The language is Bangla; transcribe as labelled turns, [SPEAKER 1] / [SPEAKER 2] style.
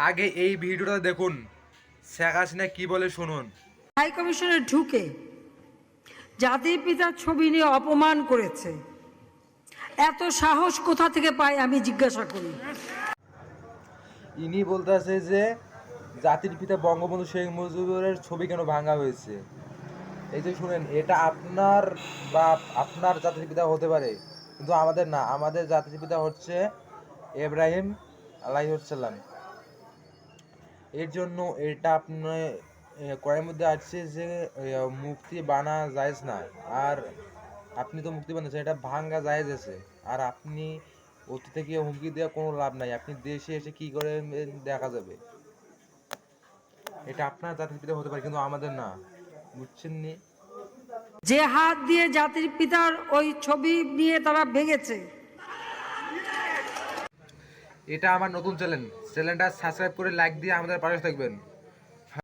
[SPEAKER 1] আগে এই ভিডিওটা দেখুন, শেখ হাসিনা কি বলে শুনুন।
[SPEAKER 2] হাই কমিশনে ঢুকে জাতির পিতার ছবি নিয়ে অপমান করেছে, এত সাহস কোথা থেকে পায় আমি জিজ্ঞাসা করি।
[SPEAKER 1] ইনি বলতেছে যে জাতির পিতা বঙ্গবন্ধু শেখ মুজিবের ছবি কেন ভাঙা হয়েছে। এই যে শুনেন, এটা আপনার বা আপনার জাতির পিতা হতে পারে, কিন্তু আমাদের না। আমাদের জাতির পিতা হচ্ছে ইব্রাহিম আলাইহিসসালাম। এর জন্য এটা আপনার কোরআনের মধ্যে আছে যে মুক্তি বানা জায়েজ না। আর আপনি তো মুক্তি বানাচ্ছেন, এটা ভাঙ্গা জায়েজ আছে। আর আপনি অতীতে গিয়ে হুমকি দেওয়া কোনো লাভ নাই। আপনি দেশে এসে কি করে দেখা যাবে। এটা আপনার জাতির পিতা হতে পারে, কিন্তু আমাদের না। বুঝছেন নি?
[SPEAKER 2] যে হাত দিয়ে জাতির পিতার ওই ছবি নিয়ে তারা ভেঙেছে।
[SPEAKER 1] এটা আমার নতুন চ্যানেল। চ্যানেলটা সাবস্ক্রাইব করে লাইক দিয়ে আমাদের পাশে থাকবেন।